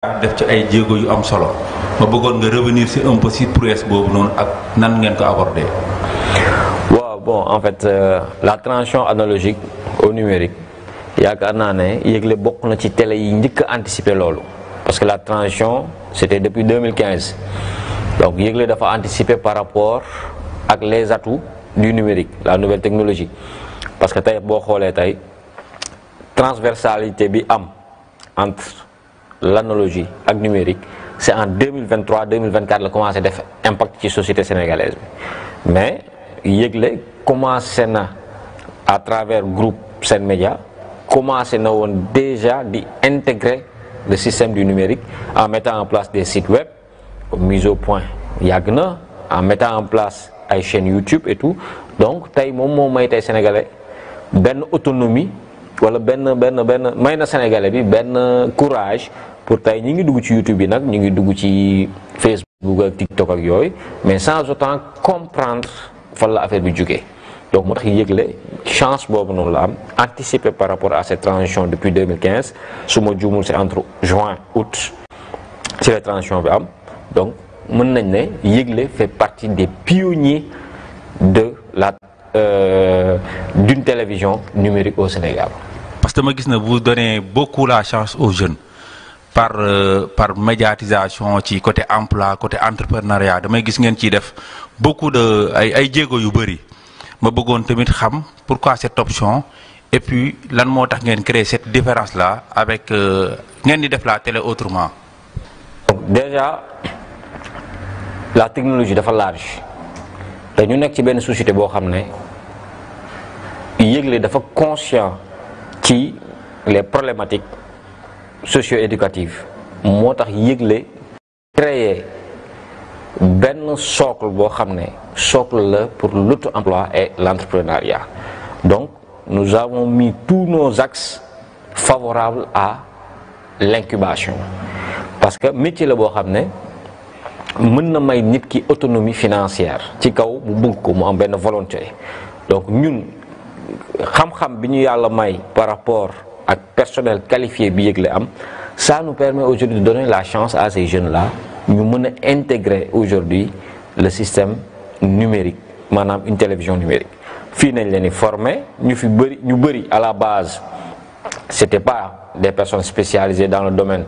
def ci ay jéego yu am solo ma bëggoon nga revenir ci un peu ci prouesse boobu noonu ak nan ngeen ko aborder. waaw bon en fait la transition analogique au numérique yaakaar naa ne yëgle bokk na ci télé yi njëkk a anticiper loolu parce que la transition c'était depuis 2015 donc yëgle dafa anticiper par rapport ak les atouts du numérique la nouvelle technologie parce que tey boo xoolee tey transversalité bi am entre l'analogie ak numérique c'est en 2023 2024 la commencé def impact ci société sénégalaise bi mais yëgle commencé na à travers groupe Sen Média commencé na woon déjà di intégrer le système du numérique en mettant en place des sites web mise au point yàgg na en mettant en place ay chaînes YouTube et tout donc tey moom moo may tey sénégalais benn autonomie wala benn may na sénégalais bi benn courage pour tey ñi ngi dugg ci YouTube bi nag ñu ngi dugg ci Facebook ak TikTok ak yooyu mais sans autant comprendre fan la affaire bi jógee donc moo tax yëgle chance boobu noonu la am anticiper par rapport à cette transition depuis 2015 su ma juumul c'est entre juin août ci la transition bi am donc mën nañ ne yëgle fait partie des pionniers de la d'une télévision numérique au Sénégal. Parce que ma gis na vous donnez beaucoup la chance aux jeunes par médiatisation ci côté emploi côté entrepreneuriat damay gis ngeen ciy def beaucoup de ay jéego yu bëri ma bëggoon tamit xam pourquoi cette option et puis lan moo tax ngeen créer cette différence là avec ngeen di def la télé autrement. Donc déjà la technologie dafa large te ñu nekk ci benn société boo xam ne yëgle dafa conscient ci les problématiques socio-éducatives moo tax yëgle créer benn socle boo xam ne socle la pour l'auto-emploi et l'entrepreneuriat donc nous avons mis tous nos axes favorables à l'incubation parce que métier la boo xam ne mën na may nit ki autonomie financière ci kaw mu bëgg ko mu am benn volonté donc ñun xam-xam bi ñu yàlla may par rapport ak personnel qualifié bi yëgle am ça nous permet aujourd'hui de donner la chance à ces jeunes-là ñu mën a intégrer aujourd'hui le système numérique maanaam une télévision numérique fii nañ leen di former ñu bëri à la base c'était pas des personnes spécialisées dans le domaine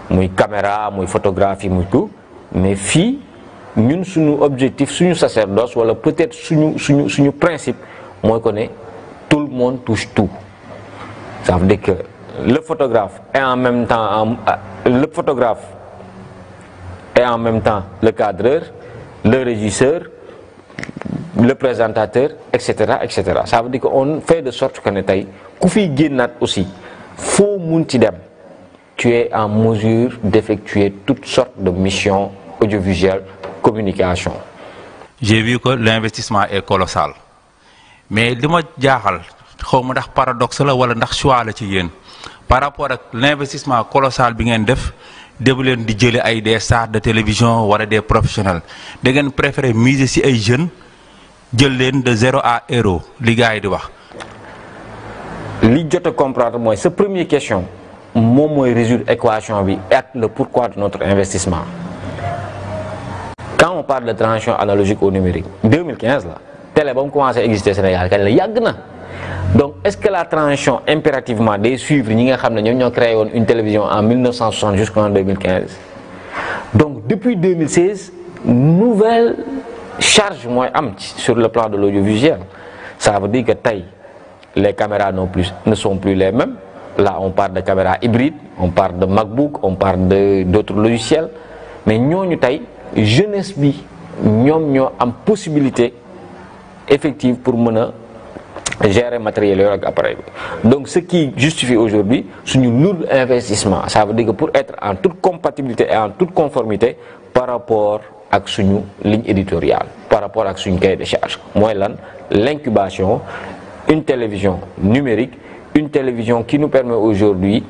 muy caméra muy photographie muy tout mais fii ñun suñu objectif suñu sacerdoce wala peut-être suñu principe mooy ko ne tout le monde touche tout ça veut dire que le photographe est en même temps le cadreur le régisseur le présentateur etc. ça veut dire que on fait de sorte que ne tey ku fiy génnaat aussi foo mun ci dem tu es en mesure d'effectuer toutes sortes de missions audiovisuelles communication. J'ai vu que l'investissement est colossal mais li ma jaaxal xaw ma ndax paradoxe la wala ndax choix la ci yéen par rapport ak l'investissement colossal bi ngeen def débu leen di jële ay des stars de télévision wala des professionnels da ngeen préférer miser ci ay jeunes jël leen de 0 à héros li gars yi di wax. li jot a comprendre mooy sa première question moom mooy résoudre équation bi ak le pourquoi de notre investissement quand on parle de transition analogique au numérique 2015 la télé ba mu commencé exister Sénégal kañ la yàgg na donc est-ce que la transition impérativement day suivre ñi nga xam ne ñoom ñoo créé woon une télévision en 1960 jusqu'en 2015 donc depuis 2016 nouvelle charge mooy am sur le plan de l'audiovisuel ça veut dire que tey les caméras ne sont plus les mêmes là on parle de caméras hybrides on parle de MacBook on parle d'autres logiciels mais ñooñu tey jeunesse bi ñoom ñoo am possibilité effective pour mën a gérer matériel yooyu ak appareil bi donc ce qui justifie aujourd'hui suñu lourd investissement ça veut dire que pour être en toute compatibilité et en toute conformité par rapport ak suñu ligne éditoriale par rapport ak suñu cahier de charge mooy lan l'incubation une télévision numérique une télévision qui nous permet aujourd'hui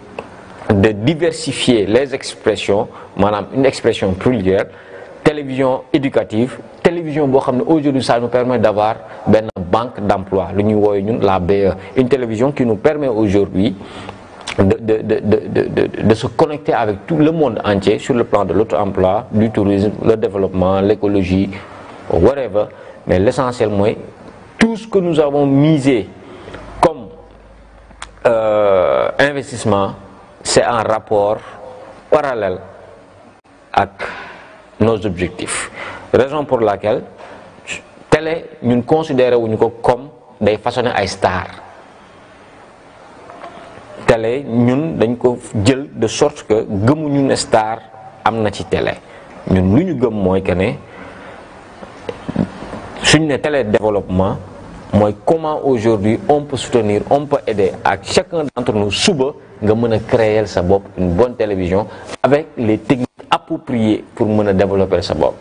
de diversifier les expressions maanaam une expression plurielle télévision éducative télévision boo xam ne aujourd'hui ça nous permet d'avoir benn banque d'emploi lu ñuy woowe ñun la BE une télévision qui nous permet aujourd'hui de se connecter avec tout le monde entier sur le plan de l'auto-emploi, du tourisme, le développement, l'écologie, whatever. Mais l'essentiel, moi, tout ce que nous avons misé comme investissement, c'est un rapport parallèle avec nos objectifs. Raison pour laquelle télé, nous considérons comme des façons à star. Télé, nous avons de sorte que nous une star amna ci télé. Nous lu ñu gëm mooy que ne suñu ne télé développement mooy comment aujourd'hui on peut soutenir, on peut aider à chacun d'entre nous suba nga mën a créer sa bopp une bonne télévision avec les techniques appropriées pour mën a développer sa bopp.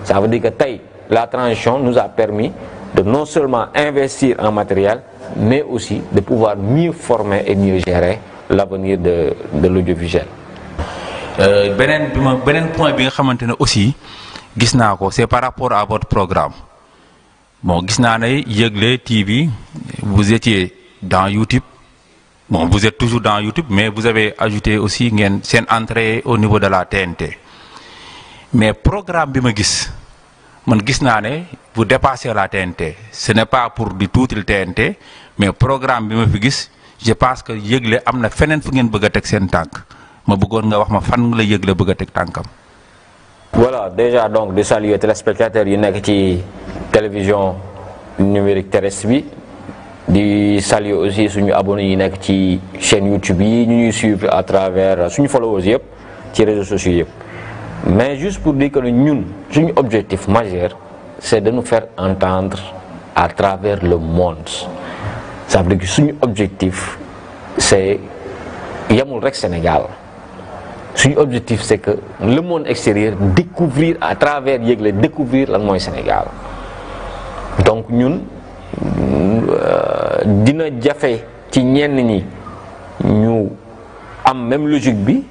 Ça veut dire que tey la transition nous a permis de non seulement investir en matériel mais aussi de pouvoir mieux former et mieux gérer l'avenir de l'audiovisuel. Benen point bi nga xamantene aussi gis naa ko c'est par rapport à votre programme. Bon, gis naa ne Yegle TV, vous étiez dans YouTube. Bon, vous êtes toujours dans YouTube, mais vous avez ajouté aussi une entrée au niveau de la TNT. Mais programme bi ma gis, man gis naa ne vous dépassez la TNT. Ce n'est pas pour du tout le TNT, mais programme bi ma fi gis, je pense que Yegle am na feneen fu ngeen bëgg a teg seen tànk. Ma bëggoon nga wax ma fan la Yegle bëgg a teg tànkam. Voilà, déjà donc de saluer téléspectateurs yi nekk ci télévision numérique terrestre bi di saluer aussi suñu abonnés yi nekk ci chaîne YouTube yi ñu ñuy suivre à travers suñu followers yëpp ci réseaux sociaux yëpp. Mais juste pour dire que ñun suñu objectif majeur c'est de nous faire entendre à travers le monde. Ça veut dire que suñu objectif c'est yamul rek Sénégal. Suñu objectif c'est que le monde extérieur découvrir à travers Yegle découvrir lan mooy Sénégal. Donc ñun dina jafe ci ñenn ñi ñu am même logique bi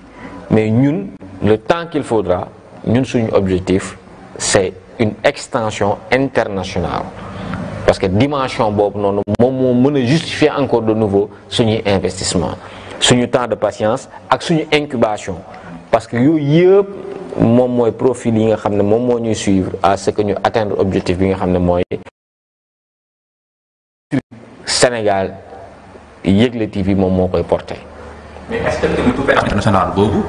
mais ñun le temps qu'il faudra ñun suñu objectif c'est une extension internationale parce que dimension boobu noonu moom moo mën a justifier encore de nouveau suñuy investissement suñu temps de patience ak suñu incubation parce que yooyu yëpp moom mooy profil yi nga xam ne moom moo ñuy suivre à ce que ñu atteindre objectif bi nga xam ne mooy Sénégal Yegle TV moom moo koy porté. Mais est-ce que le international boobu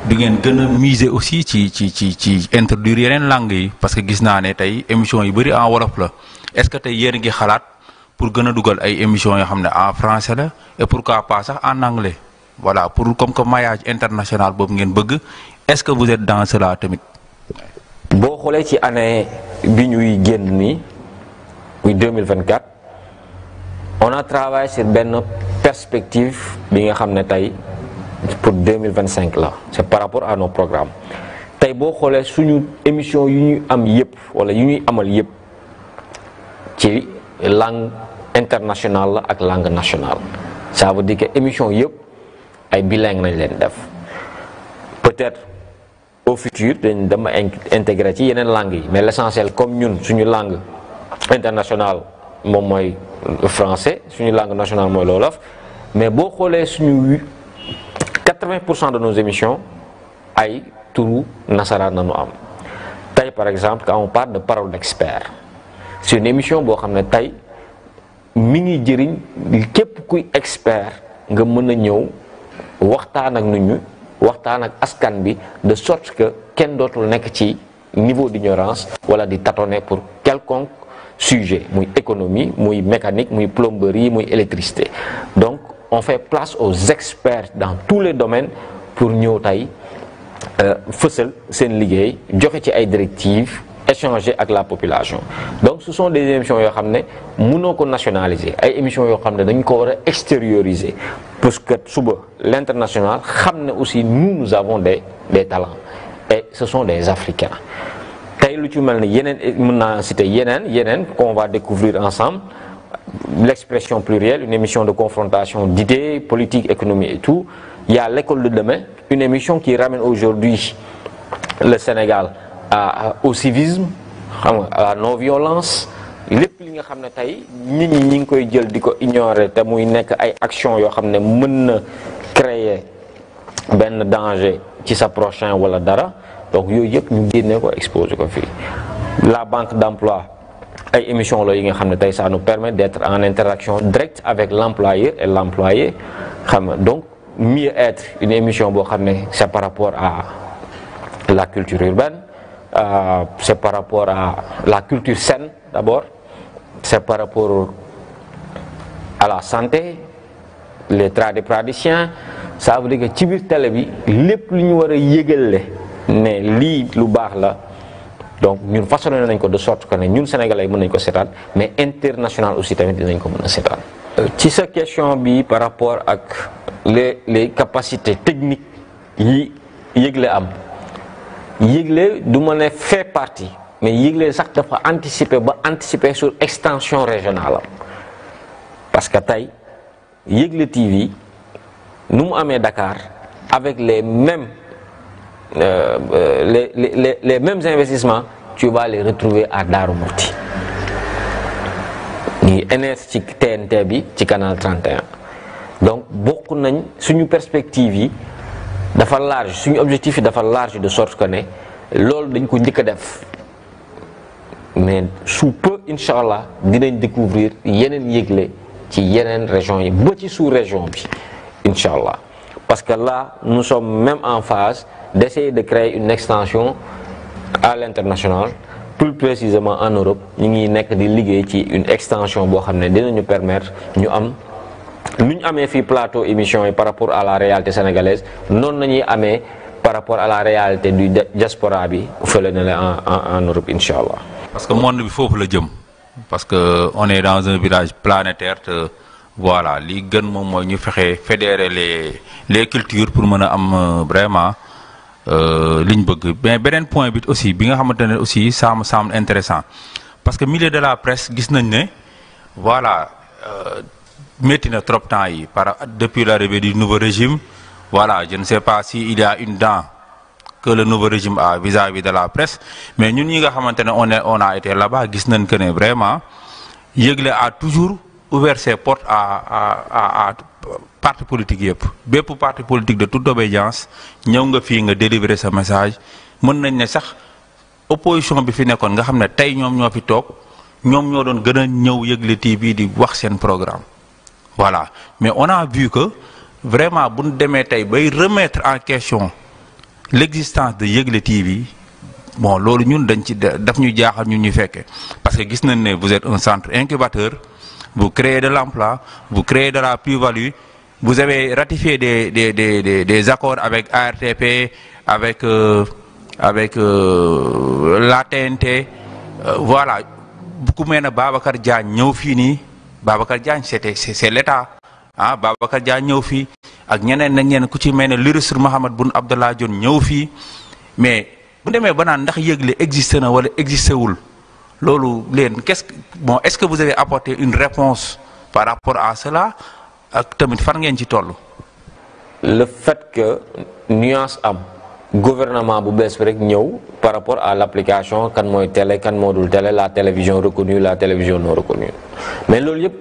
du ngeen gën a miser aussi ci introduire yeneen langues yi parce que gis naa ne tey émission yu bëri en wolof la est-ce que tey yéen a ngi xalaat pour gën a dugal ay émissions yoo xam ne en français la et pourquoi pas sax en anglais voilà pour comme que maillage international boobu ngeen bëgg est-ce que vous êtes dans cela tamit. boo xoolee ci année bi ñuy génn nii muy 2024 on a travaillé sur benn perspective bi nga xam ne tey pour 2025 là c'est par rapport à nos programmes tey boo xoolee suñu émission yu ñuy am yëpp wala yu ñuy amal yëpp ci langue internationale la ak langue nationale ça veut dire que émission yëpp ay bilingue nañ leen def peut-être au futur dañ dama intégrer ci yeneen langues yi mais l'essentiel comme ñun suñu langue internationale moom mooy le français suñu langue nationale mooy l'wolof mais boo xoolee suñu 80% de nos émissions ay turu nasaraan nañu am tey par exemple quand on parle de parole d'expert c'est une émission boo xam ne tey mi ngi jëriñ képp kuy expert nga mën a ñëw waxtaan ak nit ñi waxtaan ak askan bi de sorte que kenn dootul nekk ci niveau d'ignorance wala di tâtonner pour quelconque sujet muy économie muy mécanique muy plomberie muy électricité donc on fait place aux experts dans tous les domaines pour ñëw tey fësal seen liggéey joxe ci ay directives échanger avec la population donc ce sont des émissions yoo xam ne mënoo ko nationaliser ay émissions yoo xam ne dañ ko war a extérioriser parce que suba l'international xam ne aussi nous avons des talents et ce sont des Africains tey lu ci mel ne yeneen mën naa citer yeneen qu'on va découvrir ensemble l'expression plurielle une émission de confrontation d'idées politique économie et tout il y a l'école de demain une émission qui ramène aujourd'hui le Sénégal au civisme à la non-violence lépp li nga xam ne tey nit ñi ngi koy jël di ko ignorer te muy nekk ay actions yoo xam ne mën na créer benn danger ci sa prochain wala dara donc yooyu yëpp ñu génne ko exposé ko fii. La banque d'emploi ay émission la yi nga xam ne tey ça nous permet d'être en interaction directe avec l'employeur et l'employé xam nga donc mieux être une émission boo xam ne c'est par rapport à la culture urbaine, c'est par rapport à la culture saine d'abord, c'est par rapport à la santé, les tradipraticiens. Ça veut dire que ci biir télé bi lépp lu ñu war a yëgale ne lii lu baax la donc ñun façonné nañ ko de sorte que ne ñun sénégalais yi mën nañ ko seetaan mais international aussi tamit dinañ ko mën a seetaan. ci sa question bi par rapport ak les capacités techniques yi yëgle am yëgle du ma ne fait partie mais yëgle sax dafa anticiper sur extension régionale am parce que tey yëgle TV nu mu amee Dakar avec les mêmes les mêmes investissements tu vas les retrouver à Darou Mouhty ñi NS ci TNT bi ci canal 31 donc bokk nañ suñu perspective yi dafa large suñu objectif yi dafa large de sorte que ne loolu dañ ko njëkk a def mais sous peu incha allah dinañ découvrir yeneen yëgle ci yeneen régions yi ba ci sous-région bi incha allah parce que là nous sommes même en phase d'essayer de créer une extension à l'international, plus précisément en Europe. Ñu ngi nekk di liggéey ci une extension boo xam ne dinañu permettre ñu am lu ñu amee fii plateau émission yi par rapport à la réalité sénégalaise noonu nañuy amee par rapport à la réalité du diaspora bi fële na la en Europe incha allah. parce que monde bi foofu la jëm parce que on est dans un village planétaire te voilà li gën moom mooy ñu fexe fédérer les cultures pour mën a am vraiment liñ bëgg. mais beneen point bi aussi bi nga xamante ne aussi ça me semble intéressant parce que milieu de la presse gis nañ ne voilà métti na trop temps yi depuis l'arrivée du nouveau régime voilà je ne sais pas si il y a une dent que le nouveau régime a vis-à-vis de la presse mais ñun ñi nga xamante ne on a été là-bas gis nañ que ne vraiment yëgle a toujours ouvert ses portes à parti politique yëpp bépp parti politique de toute obédience ñëw nga fii nga délivrer sa message mën nañ ne sax opposition bi fi nekkoon nga xam ne tey ñoom ñoo fi toog ñoom ñoo doon gën a ñëw yëgle TV di wax seen programme voilà mais on a vu que vraiment bu ñu demee tey bay remettre en question l'existence de yëgle TV bon loolu ñun dañ ci daf ñu jaaxal ñun ñu fekkee parce que gis nañ ne vous êtes un centre incubateur. Vous créez de l'emploi, vous créez de la plus-value, vous avez ratifié des accords avec ARTP, avec la TNT, voilà. Beaucoup mena Babacar Diagne ñëw fii nii Babacar Diagne c'est l'État ah Babacar Diagne ñëw fii ak ñeneen ku ci mel ne l'illustre Mahammed Boun Abdallah Dionne ñëw fii mais bu demee ba naan ndax yëgle existé na wala existé wul. loolu leen est-ce que vous avez apporté une réponse par rapport à cela ak tamit fan ngeen ci toll. le fait que nuance am gouvernement bu bees bi rek ñëw par rapport à l'application kan mooy télé kan moo dul télé la télévision reconnue la télévision non reconnue mais loolu yëpp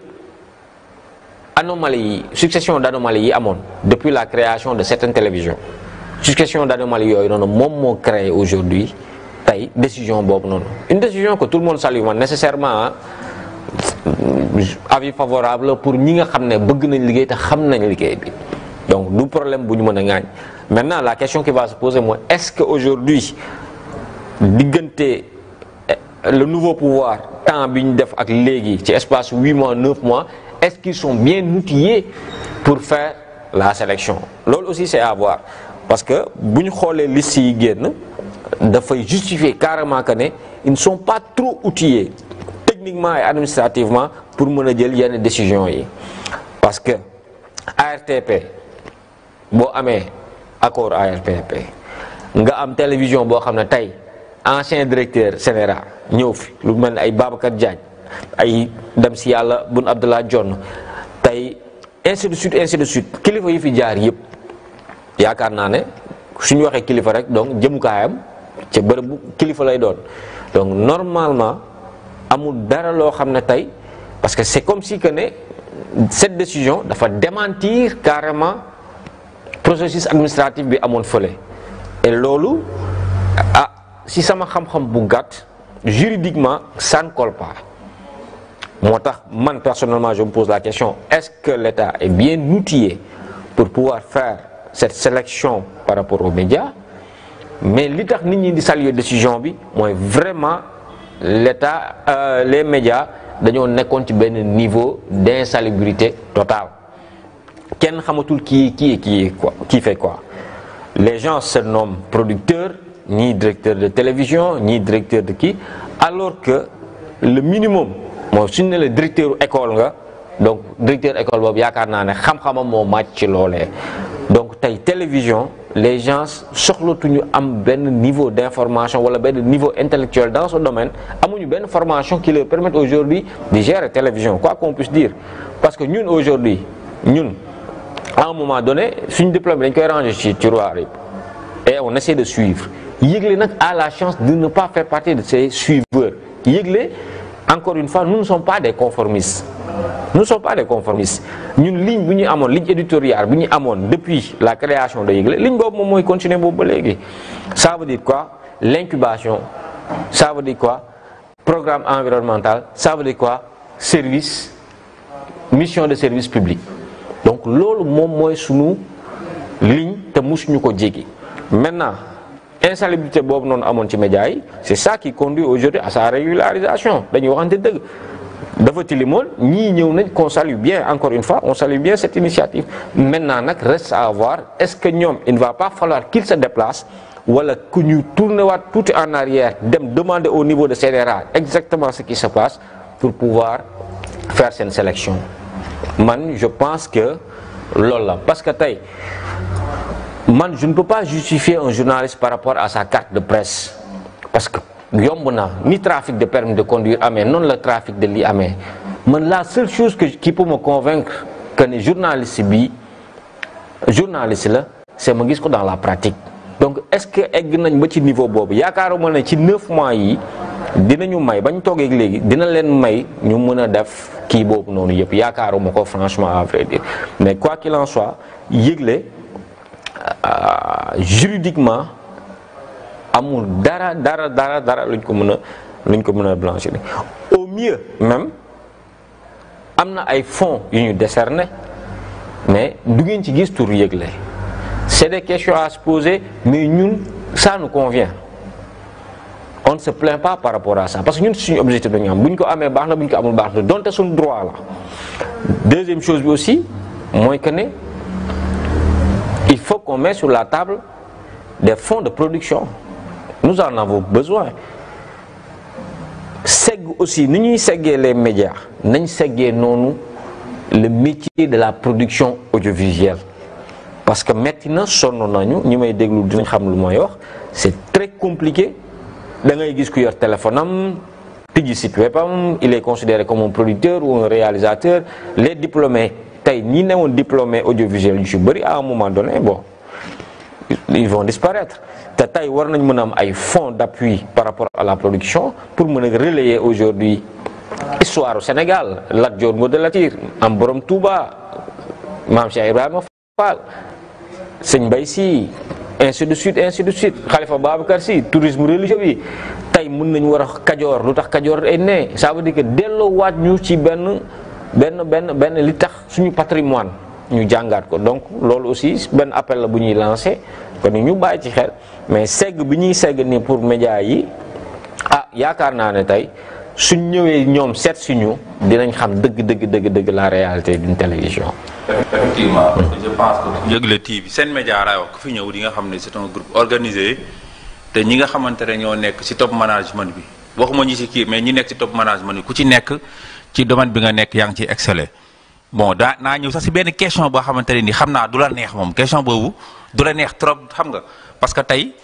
anomalie yi succession d'anomalies yi amoon depuis la création de certaines télévisions succession d'anomalies yooyu noonu moom moo créé aujourd'hui tey décision boobu noonu une décision que tout le monde salue nécessairement avis favorable pour ñi nga xam ne bëgg nañ liggéey te xam nañ liggéey bi donc du problème bu ñu mën a ŋaañ maintenant la question qui va se poser mooy est-ce que aujourd'hui diggante le nouveau pouvoir temps bi ñu def ak léegi ci espace 8 mois 9 mois est-ce qu'ils sont bien outillés pour faire la sélection loolu aussi c'est à voir parce que bu ñu xoolee liste yi génn dafay justifier carrément que ne ils ne sont pas trop outillés techniquement et administrativement pour mën a jël yenn décisions yi parce que ARTP boo amee accord ARTP nga am télévision boo xam ne tey ancien directeur général ñëw fi lu mel ne ay Babacar Diagne ay dem si yàlla Boun Abdallah Dionne tey ainsi de suite kilifa yi fi jaar yëpp yaakaar naa ne suñu waxee kilifa rek donc jëmukaayam ca bërëb bu kilifa lay doon donc normalement amul dara loo xam ne tey parce que c'est comme si que ne cette décision dafa démentir carrément processus administratif bi amoon fële et loolu si sama xam-xam bu gàtt juridiquement ça ne colle pas moo tax man personnellement je me pose la question, est-ce que l'État est bien outillé pour pouvoir faire cette sélection par rapport aux médias? Mais li tax nit ñi di saluer décision bi mooy vraiment l'État les médias dañoo nekkoon ci benn niveau d'insalubrité totale. Kenn xamatul qui fait quoi. Les gens se nomment producteurs, ni directeurs de télévision, ni directeurs de qui, alors que le minimum mooy suñu ne la directeur école nga, donc directeur école boobu yaakaar naa ne xam-xamam moo màcc ci loolee. Donc tey télévision les gens soxlatuñu am benn niveau d'information wala benn niveau intellectuel dans ce domaine, amuñu benn formation qui leur permette aujourd'hui de gérer télévision, quoi qu'on puisse dire. Parce que ñun aujourd'hui ñun à un moment donné suñu diplôme dañ koy ranger ci tiroir yi et on essaie de suivre. Yëgle nag a la chance de ne pas faire partie de ces suiveurs. Yëgle, encore une fois, nous ne sommes pas des conformistes. Nous ne sommes pas des conformistes. Ñun ligne bu ñu amoon ligne éditoriale bu ñu amoon depuis la création de Yëgle ligne boobu moom mooy continuer boobu ba léegi. Ça veut dire quoi? L'incubation. Ça veut dire quoi? Programme environnemental. Ça veut dire quoi? Service, mission de service public. Donc loolu moom mooy sunu ligne te musuñu ko jéggi. Maintenant insalubrité boobu noonu amoon ci médias yi, c'est ça qui conduit aujourd'hui à sa régularisation. Dañuy waxante dëgg dafa tilimoon ñii ñëw nañ qu'on salue bien, encore une fois on salue bien cette initiative. Maintenant nag reste à voir, est-ce que ñoom il ne va pas falloir qu'ils se déplacent wala que ñu tourner waat tout en arrière dem demander au niveau de CDRA exactement ce qui se passe pour pouvoir faire seen sélection. Man je pense que loolu la parce que tey man je ne peux pas justifier un journaliste par rapport à sa carte de presse parce que yomb na ni trafic de permis de conduire amee noonu la trafic de lii amee man la seule chose qui peut me convaincre que ne journaliste bi journaliste la c'est ma gis ko dans la pratique. Donc est-ce que egg nañ ba ci niveau boobu yaakaaruma ne ci 9 mois yi dinañu may bañ toogee léegi dina leen may ñu mën a def kii boobu noonu yëpp yaakaaruma ko franchement à vrai dire. Mais quoi qu'il en soit Yëgle juridiquement amul dara luñ ko mën a blanchir. Au mieux même am na ay fonds yu ñu décerné mais du ngeen ci gis tur Yëgle. C'est des questions à se poser mais ñun ça nous convient. On ne se plaint pas par rapport à ça parce que ñun suñu objectif dañu am bu ñu ko amee baax na bu ñu ko amul baax na donte suñu droit la. Deuxième chose bi aussi mooy que ne il faut qu'on mette sur la table des fonds de production. Nous en avons besoin. Segg aussi ni ñuy seggee les médias nañ seggee noonu le métier de la production audiovisuelle parce que metti na sonn nañu ñi may déglu dinañ xam lu may wax c'est très compliqué. Da ngay gis ku yor téléphone am tijji site web am il est considéré comme un producteur ou un réalisateur. Les diplômés tey ñi newoon diplômé audiovisuel yu ci bëri à un moment donné bon ils vont disparaître te tey war nañ mën a am ay fonds d'appui par rapport à la production pour mën a relayer aujourd'hui histoire au Sénégal. Lat Dior Ngoné Latyr am borom Touba Maam Cheikh Ibrahima Fall Sëñ Mbaye Sy ainsi de suite Khalifa Babacar Sy tourisme religieux bi tey mën nañu war a Kajoor lu tax Kajoor ay ne ça veut dire que delloo waat ñu ci benn li tax suñu patrimoine ñu jàngaat ko. Donc loolu aussi benn appel la bu ñuy lancé kon ñu bàyyi ci xel mais segg bi ñuy segg ni pour médias yi yaakaar naa ne tey suñ ñëwee ñoom seet si ñu dinañ xam dëgg la réalité d'une télévision. Effectivement, je pense que Yëgle TV seen média raay wax ku fi ñëw di nga xam ne c'est un groupe organisé te ñi nga xamante ne ñoo nekk ci top management bi waxuma ñi ci kii mais ñi nekk ci top management bi ku ci nekk ci domaine bi nga nekk yaa ngi ciy exceller. Bon naa ñëw sax ci benn question boo xamante ne ni xam naa du la neex moom question boobu du la neex trop xam nga parce que tey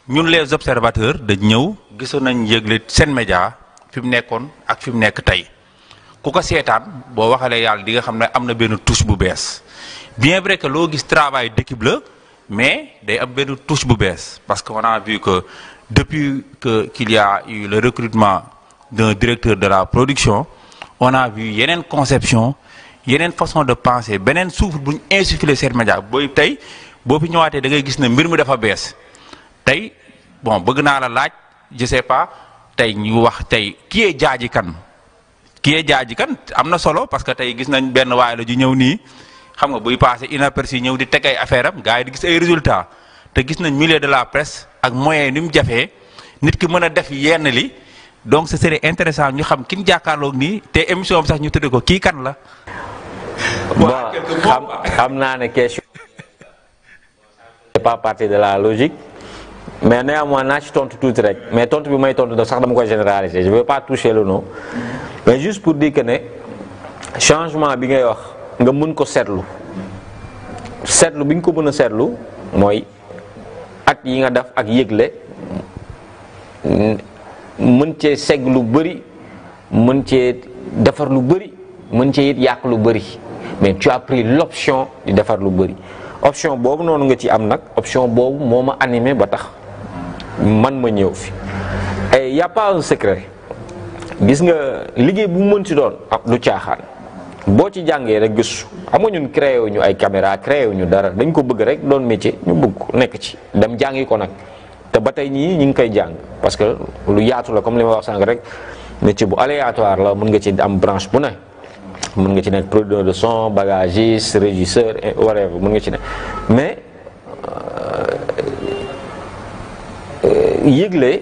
ñun les observateurs dañ ñëw gisoon nañ Yëgle seen média fi mu nekkoon ak fi mu nekk tey. ku ko seetaan boo waxalee yàlla di nga xam ne am na benn touche bu bees bien vrai que loo gis travail d'équipe la mais day am benn touche bu bees parce que on a vu que depuis qu'il y a eu le recrutement d'un directeur de la production on a vu yeneen conception yeneen façon de penser beneen souffle bu ñu insufflé seen média booy tey boo fi ñëwaatee da ngay gis ne mbir mi dafa bees tey bon bëgg naa la laaj je sais pas tey ñu wax tey kii yee Jaaji Kan am na solo parce que tey gis nañ benn waay la ju ñëw nii xam nga buy passé inaperçu ñëw di teg ay affaire am gars yi di gis ay résultats te gis nañ milieu de la presse ak moyen ni mu jafee nit ki mën a def yenn li donc ce serait intéressant ñu xam kin jàkkaarloog nii te émission bi sax ñu tëddee ko kii kan la. bon xam naa ne question c'est pas partie de la logique mais néanmoins naa ci tontu tuuti rek mais tontu bi may tontu sax dama koy généraliser je vais pas toucher le nom mais juste pour dire que ne changement bi ngay wax nga mën ko seetlu bi nga ko mën a seetlu mooy at yi nga def ak yëgle mën cee segg lu bëri mën cee defar lu bëri mën cee it yàq lu bëri mais tu as pris l'option di defar lu bëri option boobu noonu nga ci am nag option boobu moo ma animé ba tax man ma ñëw fi et y a pas un secret gis nga liggéey bu mu mën ci doon lu caaxaan boo ci jàngee rek gëstu xam nga ñun créé wu ñu ay caméra créé wu ñu dara dañ ko bëgg rek doon métier ñu bëgg nekk ci dem jàngi ko nag te ba tey ñii ñu ngi koy jàng parce que lu yaatu la comme li ma wax sànq rek métier bu aléatoire la mën nga ci am branche bu ne mën nga ci nekk producteur de son bagagiste régisseur whatever mën nga ci nekk mais yëgle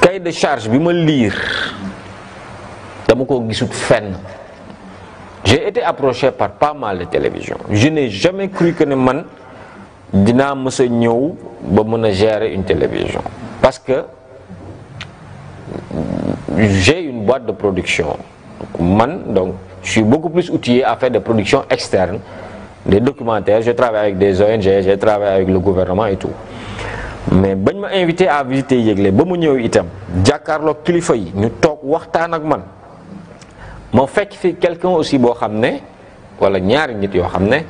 cahier de charge bi ma lire dama ko gisut fenn j'ai été approché par pas mal de télévisions je n'ai jamais cru que ne man dinaa mës a ñëw ba mën a gérer une télévision parce que j'ai une boîte de production man donc je suis beaucoup plus outillé à faire des productions externes des documentaires je travaille avec des ONG j'ai travaillé avec le gouvernement et tout mais bañ ma invité à visiter yëgle ba mu ñëw itam jàkkaarloog kilifa yi ñu toog waxtaan ak man ma fekk fi quelqu'un aussi boo xam ne wala ñaari nit yoo xam ne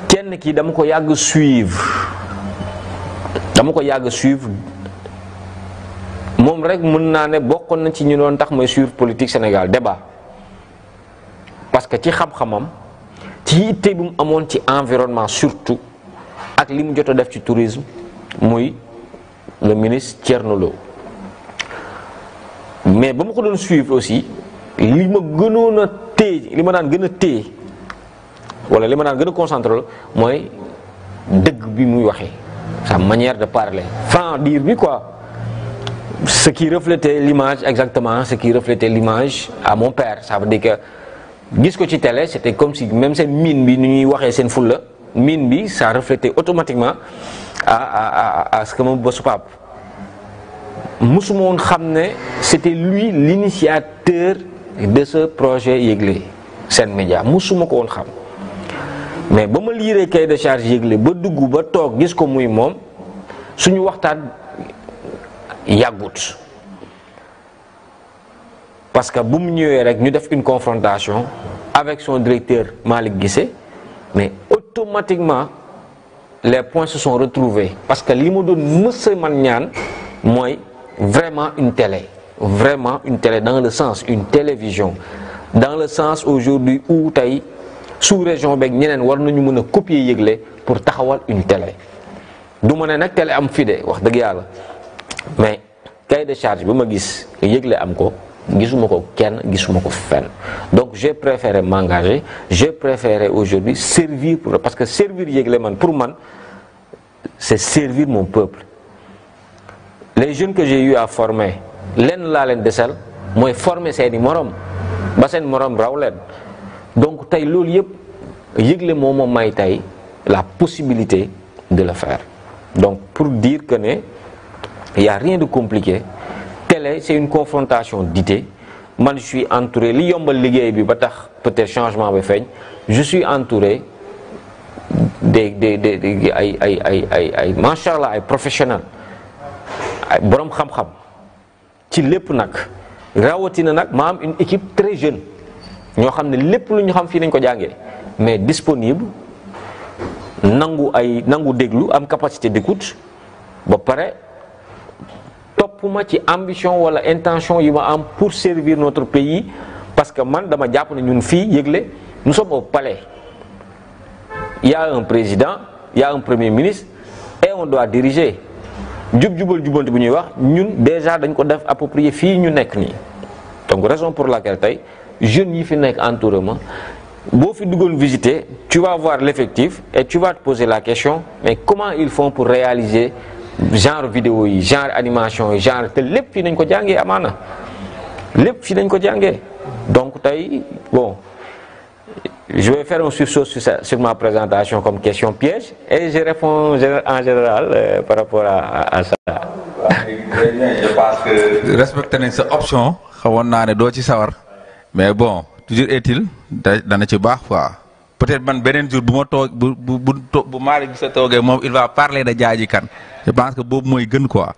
kenn ki dama ko yàgg suivre moom rek mën naa ne bokkoon na ci ñu doon tax may suivre politique Sénégal débat parce que ci xam-xamam ci yitte bi mu amoon ci environnement surtout ak li mu jot a def ci tourisme muy le ministre Thierno Lo mais ba ma ko doon suivre aussi li ma gënoon a téye li ma daan gën a téye wala li ma daan gën a concentré la mooy dëgg bi muy waxee sa manière de parler franc dire bi quoi ce qui reflétait l'image exactement ce qui reflétait l'image à mon père ça veut dire que gis ko ci télé c'était comme si même seen mine bi ni ñuy waxee seen fulla mine bi ça reflétait automatiquement à ce que ma bosu pap musuma woon xam ne c'était lui l'initiateur de ce projet yëgle Sen Média musuma ko woon xam mais ba ma liiree cahier de charge yëgle ba dugg ba toog gis ko muy moom suñu waxtaan yàggut parce que bu mu ñëwee rek ñu def une confrontation avec son directeur Malick Guissé mais automatiquement les points se sont retrouvés parce que li ma doon mësa man ñaan mooy vraiment une télé dans le sens une télévision dans le sens aujourd'hui où tey sous-région beeg ñeneen war nañu mën a copier yëgle pour taxawal une télé du ma ne nag télé am fi de wax dëgg yàlla mais cahier de charge bi ma gis yëgle am ko gisuma ko kenn gisuma ko fenn donc j'ai préféré m'engager j'ai préféré aujourd'hui servir pour parce que servir yëgle man pour man c'est servir mon peuple les jeunes que j'ai eu à former lenn laa leen desal mooy former seeni morom ba seen morom raw leen donc tey loolu yëpp yëgle moo ma may tey la possibilité de le faire donc pour dire que ne il y a rien de compliqué télé c'est une confrontation d'idées man je suis entouré li yombal liggéey bi ba tax peut-être changement ba feeñ je suis entouré des ay macha allah ay professionnels ay borom xam-xam ci lépp nag rawatina nag ma am une équipe très jeune ñoo xam ne lépp lu ñu xam fii nañ ko jàngee mais disponible nangu déglu am capacité d'écoute ba pare topp ma ci ambition wala intention yi ma am pour servir notre pays parce que man dama jàpp ne ñun fii yëgle nous sommes au palais il y a un président, il y a un premier ministre et on doit diriger. Jub-jubal jubanti bu ñuy wax ñun déjà dañ ko def approprié fii ñu nekk nii donc raison pour laquelle tey jeunes yi fi nekk entouré ma boo fi duggoon visiter tu vas voir l'effectif et tu vas te poser la question mais comment ils font pour réaliser genre vidéo yi genre animation yi genre te lépp fii nañ ko jàngee amaana lépp fii nañ ko jàngee donc tey bon je vais faire un sursaut sur ma présentation comme question piège et je réponds en général par rapport à ça. Je pense que respecté nañ sa option xawoon naa ne doo ci sawar mais bon toujours est-il dana ci baax quoi peut-être man beneen jour bu ma toog bu Malick bi sa toogee moom il va parler de Diadji Kane je pense que boobu mooy gën quoi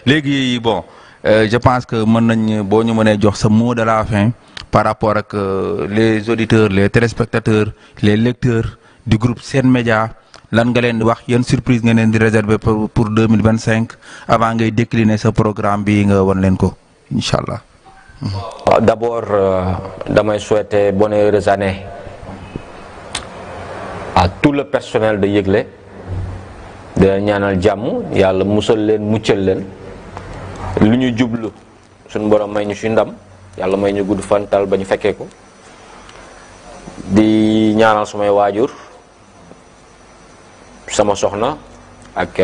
léegi bon je pense que mën nañ boo ñu mënee jox sa mot de la fin. Par rapport ak les auditeurs les téléspectateurs les lecteurs du groupe Sen Média lan nga leen di wax yan surprise nga leen di réserver pour 2025 avant ngay décliner ce programme bi nga won leen ko incha allah. D'abord damay souhaiter bonne heureuse année à tout le personnel de Yegle de ñaanal jàmm yàlla musal leen muccal leen lu ñu jublu suñu borom may ñu ci ndam. yàlla may ñu gudd fantal ba ñu fekkee ko di ñaanal sumay waajur sama soxna ak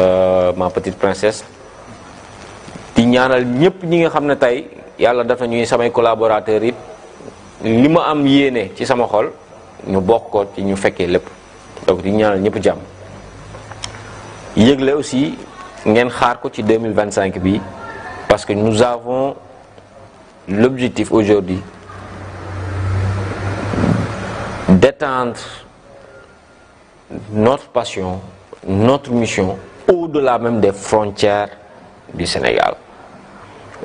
ma petite princesse di ñaanal ñëpp ñi nga xam ne tey yàlla dafa ñuy samay collaborateurs it li ma am yéene ci sama xol ñu bokk ko ci ñu fekkee lépp donc di ñaanal ñëpp jàmm Yegle aussi ngeen xaar ko ci 2025 bi parce que nous avons l'objectif aujourd'hui d'étendre notre passion, notre mission au-delà même des frontières du Sénégal.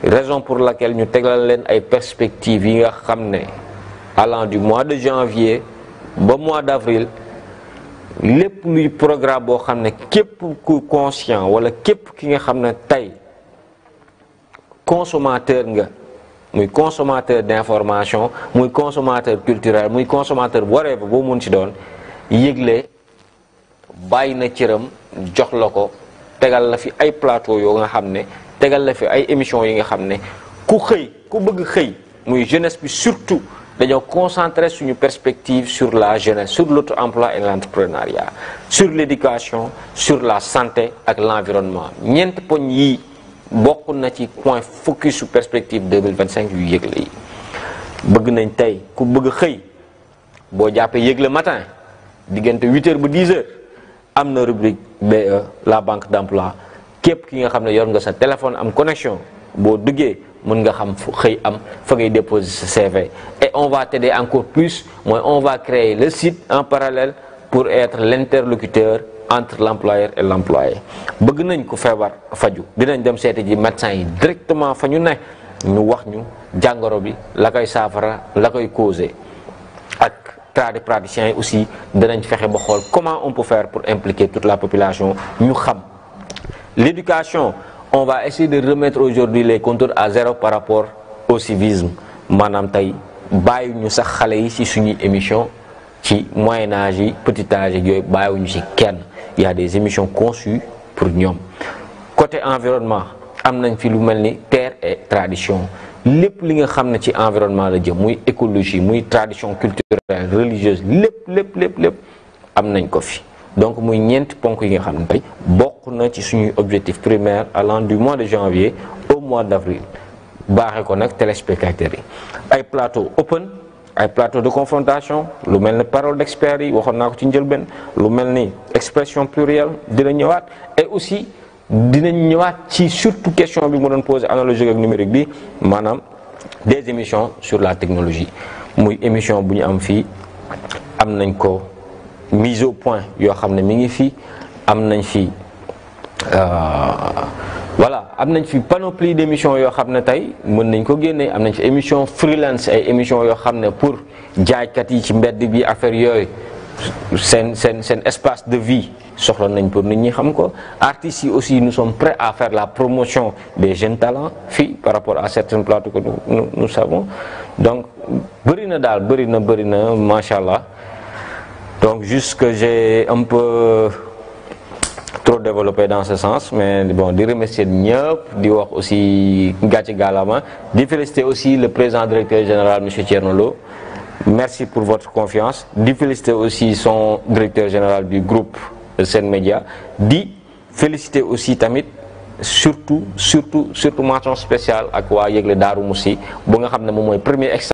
Raison pour laquelle ñu tegal leen ay perspectives yi nga xam ne allant du mois de janvier ba mois d'avril lépp luy programme boo xam ne képp ku conscient wala képp ki nga xam ne tey consommateur nga muy consommateur d'information muy consommateur culturel muy consommateur whatever boo mun ci doon Yegle bàyyi na cëram jox la ko tegal la fi ay plateau yoo nga xam ne tegal la fi ay émissions yi nga xam ne ku bëgg xëy muy jeunesse bi surtout dañoo concentrer suñu perspective sur la jeunesse sur l'auto-emploi et l'entrepreneuriat sur l'éducation sur la santé ak l'environnement ñeent poñ yi bokk na ci point focus su perspective 2025 yu Yegle yi bëgg nañ tey ku bëgg xëy boo jàppee Yegle matin diggante 8h ba 10h am na rubrique BE la banque d'emploi képp ki nga xam ne yor nga sa téléphone am connexion boo duggee mën nga xam fu xëy am fa ngay déposer sa CV et on va t'aider encore plus mooy on va créer le site en parallèle pour être l'interlocuteur entre l'employeur et l'employé bëgg nañ ko feebar faju dinañ dem seeti ji médecin yi directement fa ñu ne ñu wax ñu jàngoro bi la koy saafara la koy causé ak tradipraticiens yi aussi dinañ fexe ba xool comment on peut faire pour impliquer toute la population ñu xam l'éducation on va essayer de remettre aujourd'hui les compteurs à zéro par rapport au civisme maanaam tey bàyyi ñu sax xale yi ci suñuy émission ci moyen âge yi petit âge yooyu bàyyiwuñu ci kenn il y a des émissions conçues pour ñoom côté environnement am nañ fi lu mel ni terre et tradition lépp li nga xam ne ci environnement la jëm muy écologie muy tradition culturelle religieuse lépp am nañ ko fi donc muy ñeenti ponk yi nga xam ne tey bokk na ci suñuy objectif primaire allant du mois de janvier au mois d'avril baaxee ko nag téléspectateurs yi ay plateau open ay plateau de confrontation lu mel ni parole d'experts yi waxoon naa ko ci njëlbeen lu mel ni expression plurielle dina ñëwaat et aussi dinañ ñëwaat ci surtout question bi mu doon posé analogique ak numérique bi maanaam des émissions sur la technologie muy émission bu ñu am fii am nañ ko mise au point yoo xam ne mi ngi fii am nañ fi voilà am nañ fi panoplie d'émissions yoo xam ne tey mën nañ ko génne am nañ fi émission freelance ay émissions yoo xam ne pour jaaykat yi ci mbedd bi affaire yooyu seen espace de vie soxla nañ pour nit ñi xam ko artistes yi aussi nous sommes prêts à faire la promotion des jeunes talents fii par rapport à certains plateaux que nous savons donc bëri na daal bëri na macha allah Donc juste que j'ai un peu trop développé dans ce sens, mais bon, di remercier ñëpp, di wax aussi gàcce gàllama, di féliciter aussi le président directeur général monsieur Thierno Lo. Merci pour votre confiance. Di féliciter aussi son directeur général du groupe Sen Média. Di féliciter aussi tamit surtout mention spéciale ak waa Yëgle Daaru Musi bu nga xam ne moom mooy premier